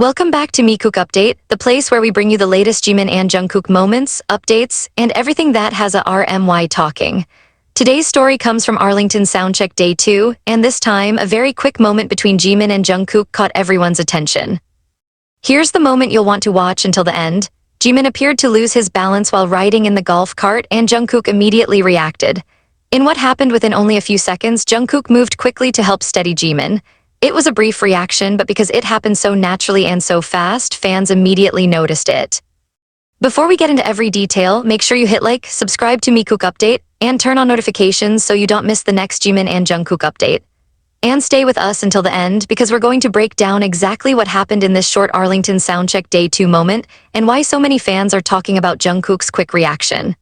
Welcome back to Mikook Update, the place where we bring you the latest Jimin and Jungkook moments, updates, and everything that has a RMY talking. Today's story comes from Arlington Soundcheck Day 2, and this time, a very quick moment between Jimin and Jungkook caught everyone's attention. Here's the moment you'll want to watch until the end. Jimin appeared to lose his balance while riding in the golf cart, and Jungkook immediately reacted. In what happened within only a few seconds, Jungkook moved quickly to help steady Jimin. It was a brief reaction, but because it happened so naturally and so fast, fans immediately noticed it. Before we get into every detail, make sure you hit like, subscribe to Mikook Update, and turn on notifications so you don't miss the next Jimin and Jungkook update. And stay with us until the end, because we're going to break down exactly what happened in this short Arlington Soundcheck Day 2 moment, and why so many fans are talking about Jungkook's quick reaction.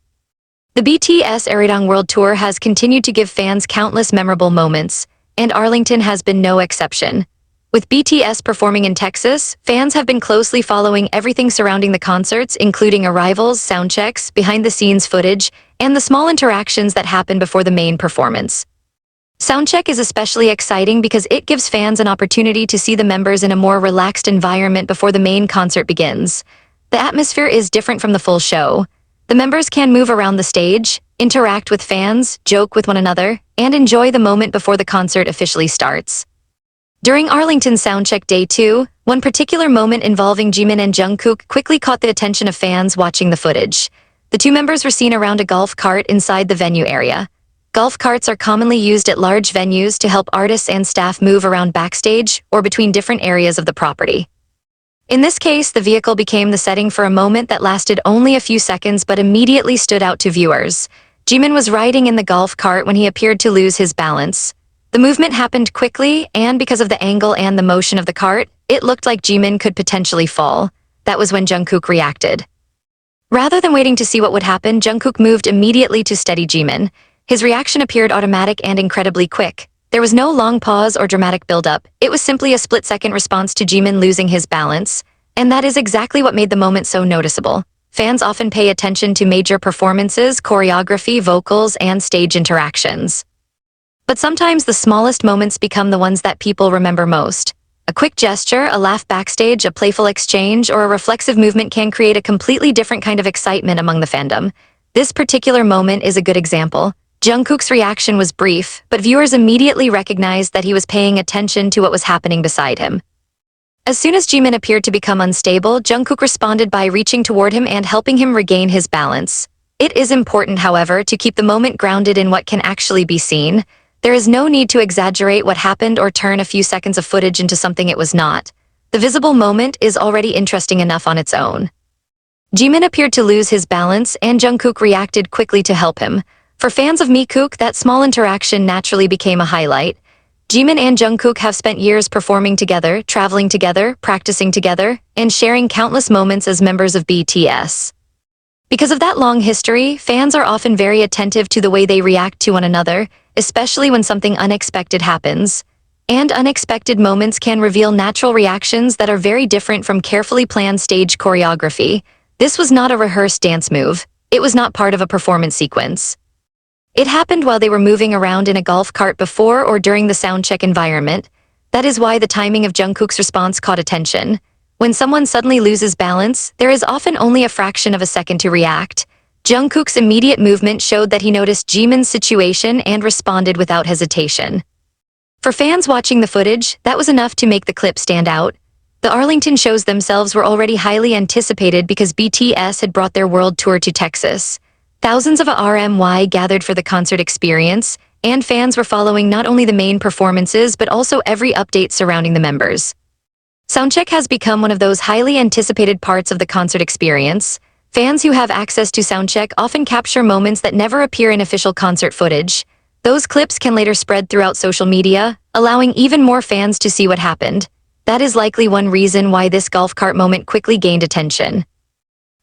The BTS Arlington World Tour has continued to give fans countless memorable moments, and Arlington has been no exception. With BTS performing in Texas, fans have been closely following everything surrounding the concerts, including arrivals, soundchecks, behind-the-scenes footage, and the small interactions that happen before the main performance. Soundcheck is especially exciting because it gives fans an opportunity to see the members in a more relaxed environment before the main concert begins. The atmosphere is different from the full show. The members can move around the stage, interact with fans, joke with one another, and enjoy the moment before the concert officially starts. During Arlington Soundcheck Day 2, one particular moment involving Jimin and Jungkook quickly caught the attention of fans watching the footage. The two members were seen around a golf cart inside the venue area. Golf carts are commonly used at large venues to help artists and staff move around backstage or between different areas of the property. In this case, the vehicle became the setting for a moment that lasted only a few seconds but immediately stood out to viewers. Jimin was riding in the golf cart when he appeared to lose his balance. The movement happened quickly, and because of the angle and the motion of the cart, it looked like Jimin could potentially fall. That was when Jungkook reacted. Rather than waiting to see what would happen, Jungkook moved immediately to steady Jimin. His reaction appeared automatic and incredibly quick. There was no long pause or dramatic build-up. It was simply a split-second response to Jimin losing his balance, and that is exactly what made the moment so noticeable. Fans often pay attention to major performances, choreography, vocals, and stage interactions. But sometimes the smallest moments become the ones that people remember most. A quick gesture, a laugh backstage, a playful exchange, or a reflexive movement can create a completely different kind of excitement among the fandom. This particular moment is a good example. Jungkook's reaction was brief, but viewers immediately recognized that he was paying attention to what was happening beside him. As soon as Jimin appeared to become unstable, Jungkook responded by reaching toward him and helping him regain his balance. It is important, however, to keep the moment grounded in what can actually be seen. There is no need to exaggerate what happened or turn a few seconds of footage into something it was not. The visible moment is already interesting enough on its own. Jimin appeared to lose his balance, and Jungkook reacted quickly to help him. For fans of Mikook, that small interaction naturally became a highlight. Jimin and Jungkook have spent years performing together, traveling together, practicing together, and sharing countless moments as members of BTS. Because of that long history, fans are often very attentive to the way they react to one another, especially when something unexpected happens. And unexpected moments can reveal natural reactions that are very different from carefully planned stage choreography. This was not a rehearsed dance move. It was not part of a performance sequence. It happened while they were moving around in a golf cart before or during the soundcheck environment. That is why the timing of Jungkook's response caught attention. When someone suddenly loses balance, there is often only a fraction of a second to react. Jungkook's immediate movement showed that he noticed Jimin's situation and responded without hesitation. For fans watching the footage, that was enough to make the clip stand out. The Arlington shows themselves were already highly anticipated because BTS had brought their world tour to Texas. Thousands of RMY gathered for the concert experience, and fans were following not only the main performances but also every update surrounding the members. Soundcheck has become one of those highly anticipated parts of the concert experience. Fans who have access to Soundcheck often capture moments that never appear in official concert footage. Those clips can later spread throughout social media, allowing even more fans to see what happened. That is likely one reason why this golf cart moment quickly gained attention.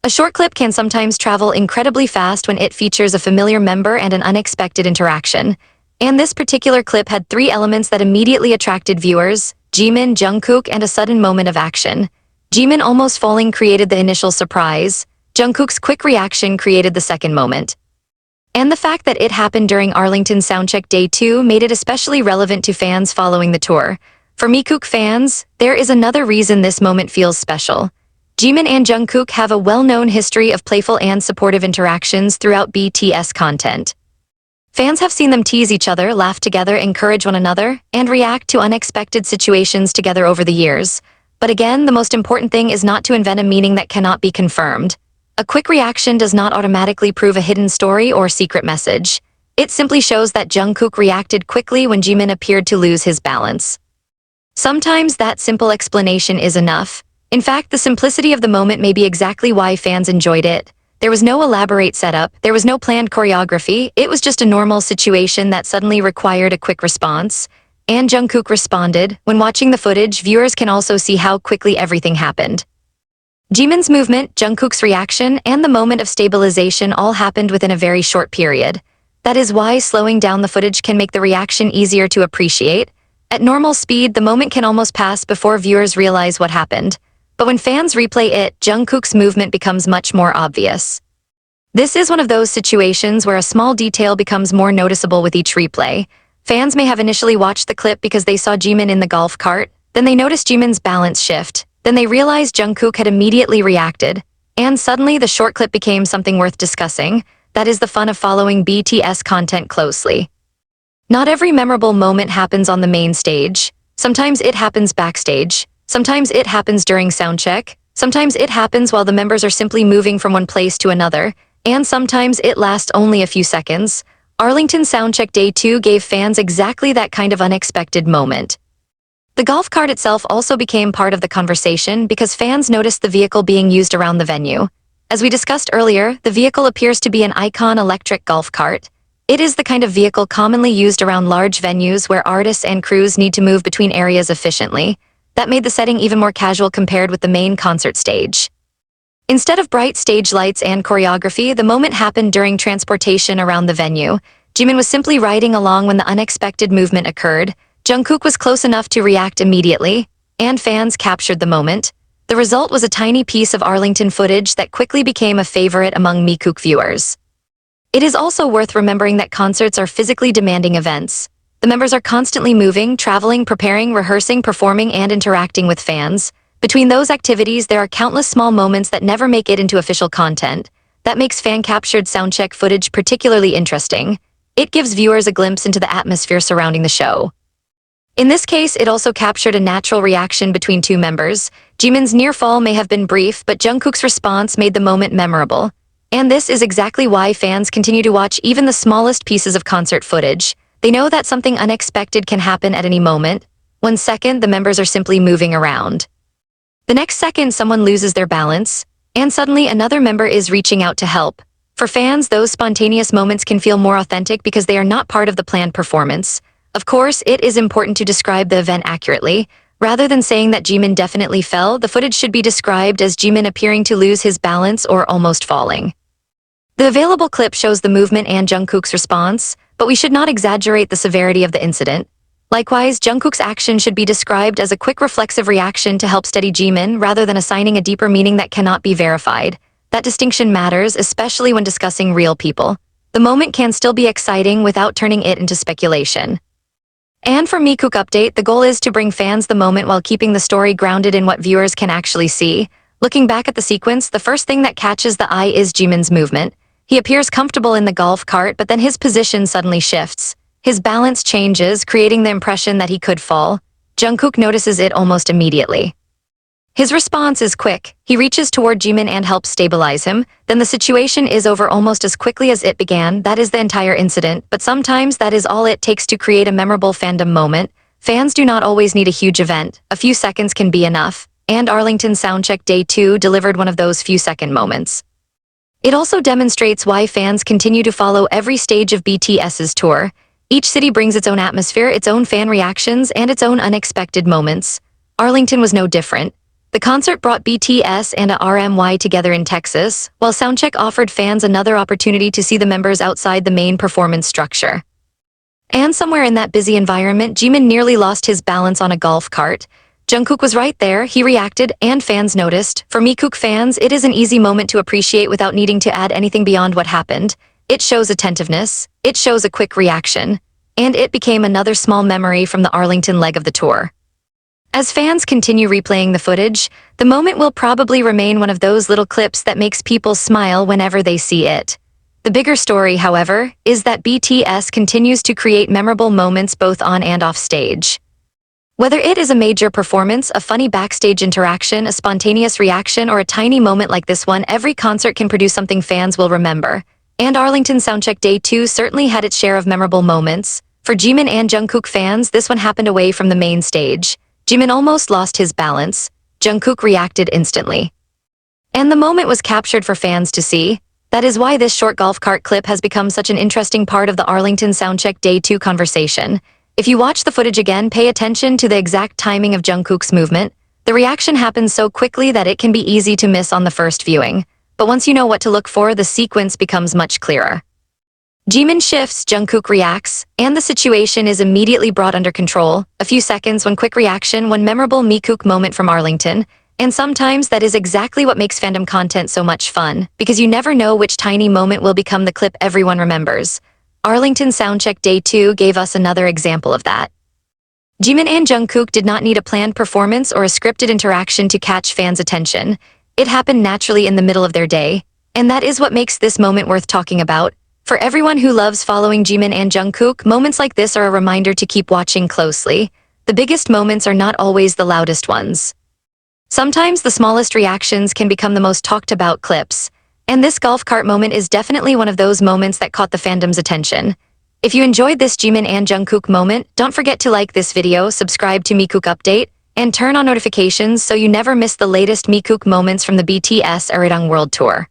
A short clip can sometimes travel incredibly fast when it features a familiar member and an unexpected interaction. And this particular clip had three elements that immediately attracted viewers: Jimin, Jungkook, and a sudden moment of action. Jimin almost falling created the initial surprise. Jungkook's quick reaction created the second moment. And the fact that it happened during Arlington Soundcheck Day 2 made it especially relevant to fans following the tour. For Mikook fans, there is another reason this moment feels special. Jimin and Jungkook have a well-known history of playful and supportive interactions throughout BTS content. Fans have seen them tease each other, laugh together, encourage one another, and react to unexpected situations together over the years. But again, the most important thing is not to invent a meaning that cannot be confirmed. A quick reaction does not automatically prove a hidden story or secret message. It simply shows that Jungkook reacted quickly when Jimin appeared to lose his balance. Sometimes that simple explanation is enough. In fact, the simplicity of the moment may be exactly why fans enjoyed it. There was no elaborate setup, there was no planned choreography, it was just a normal situation that suddenly required a quick response. And Jungkook responded. When watching the footage, viewers can also see how quickly everything happened. Jimin's movement, Jungkook's reaction, and the moment of stabilization all happened within a very short period. That is why slowing down the footage can make the reaction easier to appreciate. At normal speed, the moment can almost pass before viewers realize what happened. But when fans replay it, Jungkook's movement becomes much more obvious. This is one of those situations where a small detail becomes more noticeable with each replay. Fans may have initially watched the clip because they saw Jimin in the golf cart, then they noticed Jimin's balance shift, then they realized Jungkook had immediately reacted, and suddenly the short clip became something worth discussing. That is the fun of following BTS content closely. Not every memorable moment happens on the main stage. Sometimes it happens backstage. Sometimes it happens during soundcheck. Sometimes it happens while the members are simply moving from one place to another. And sometimes it lasts only a few seconds. Arlington Soundcheck Day 2 gave fans exactly that kind of unexpected moment. The golf cart itself also became part of the conversation because fans noticed the vehicle being used around the venue. As we discussed earlier, the vehicle appears to be an icon electric golf cart. It is the kind of vehicle commonly used around large venues where artists and crews need to move between areas efficiently. That made the setting even more casual compared with the main concert stage. Instead of bright stage lights and choreography, the moment happened during transportation around the venue. Jimin was simply riding along when the unexpected movement occurred. Jungkook was close enough to react immediately, and fans captured the moment. The result was a tiny piece of Arlington footage that quickly became a favorite among Mikook viewers. It is also worth remembering that concerts are physically demanding events. The members are constantly moving, traveling, preparing, rehearsing, performing, and interacting with fans. Between those activities, there are countless small moments that never make it into official content. That makes fan-captured soundcheck footage particularly interesting. It gives viewers a glimpse into the atmosphere surrounding the show. In this case, it also captured a natural reaction between two members. Jimin's near fall may have been brief, but Jungkook's response made the moment memorable. And this is exactly why fans continue to watch even the smallest pieces of concert footage. They know that something unexpected can happen at any moment. 1 second, the members are simply moving around. The next second, someone loses their balance, and suddenly another member is reaching out to help. For fans, those spontaneous moments can feel more authentic because they are not part of the planned performance. Of course, it is important to describe the event accurately. Rather than saying that Jimin definitely fell, the footage should be described as Jimin appearing to lose his balance or almost falling. The available clip shows the movement and Jungkook's response, but we should not exaggerate the severity of the incident. Likewise, Jungkook's action should be described as a quick reflexive reaction to help steady Jimin rather than assigning a deeper meaning that cannot be verified. That distinction matters, especially when discussing real people. The moment can still be exciting without turning it into speculation. And for Mikook update, the goal is to bring fans the moment while keeping the story grounded in what viewers can actually see. Looking back at the sequence, the first thing that catches the eye is Jimin's movement. He appears comfortable in the golf cart, but then his position suddenly shifts. His balance changes, creating the impression that he could fall. Jungkook notices it almost immediately. His response is quick. He reaches toward Jimin and helps stabilize him. Then the situation is over almost as quickly as it began. That is the entire incident, but sometimes that is all it takes to create a memorable fandom moment. Fans do not always need a huge event. A few seconds can be enough. And Arlington Soundcheck Day 2 delivered one of those few-second moments. It also demonstrates why fans continue to follow every stage of BTS's tour. Each city brings its own atmosphere, its own fan reactions, and its own unexpected moments. Arlington was no different. The concert brought BTS and RMY together in Texas, while Soundcheck offered fans another opportunity to see the members outside the main performance structure. And somewhere in that busy environment, Jimin nearly lost his balance on a golf cart. Jungkook was right there, he reacted, and fans noticed. For Mikook fans, it is an easy moment to appreciate without needing to add anything beyond what happened. It shows attentiveness, it shows a quick reaction, and it became another small memory from the Arlington leg of the tour. As fans continue replaying the footage, the moment will probably remain one of those little clips that makes people smile whenever they see it. The bigger story, however, is that BTS continues to create memorable moments both on and off stage. Whether it is a major performance, a funny backstage interaction, a spontaneous reaction, or a tiny moment like this one, every concert can produce something fans will remember. And Arlington Soundcheck Day 2 certainly had its share of memorable moments. For Jimin and Jungkook fans, this one happened away from the main stage. Jimin almost lost his balance. Jungkook reacted instantly. And the moment was captured for fans to see. That is why this short golf cart clip has become such an interesting part of the Arlington Soundcheck Day 2 conversation. If you watch the footage again, pay attention to the exact timing of Jungkook's movement. The reaction happens so quickly that it can be easy to miss on the first viewing. But once you know what to look for, the sequence becomes much clearer. Jimin shifts, Jungkook reacts, and the situation is immediately brought under control. A few seconds, one quick reaction, one memorable Mikook moment from Arlington. And sometimes that is exactly what makes fandom content so much fun, because you never know which tiny moment will become the clip everyone remembers. Arlington Soundcheck Day 2 gave us another example of that. Jimin and Jungkook did not need a planned performance or a scripted interaction to catch fans' attention. It happened naturally in the middle of their day, and that is what makes this moment worth talking about. For everyone who loves following Jimin and Jungkook, moments like this are a reminder to keep watching closely. The biggest moments are not always the loudest ones. Sometimes the smallest reactions can become the most talked about clips. And this golf cart moment is definitely one of those moments that caught the fandom's attention. If you enjoyed this Jimin and Jungkook moment, don't forget to like this video, subscribe to Mikook Update, and turn on notifications so you never miss the latest Mikook moments from the BTS Arlington World Tour.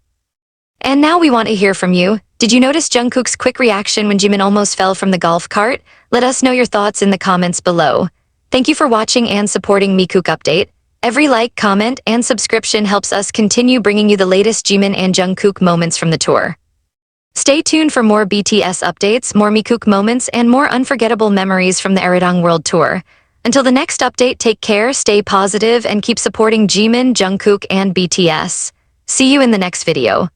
And now we want to hear from you. Did you notice Jungkook's quick reaction when Jimin almost fell from the golf cart? Let us know your thoughts in the comments below. Thank you for watching and supporting Mikook Update. Every like, comment, and subscription helps us continue bringing you the latest Jimin and Jungkook moments from the tour. Stay tuned for more BTS updates, more Mikook moments, and more unforgettable memories from the Arlington World Tour. Until the next update, take care, stay positive, and keep supporting Jimin, Jungkook, and BTS. See you in the next video.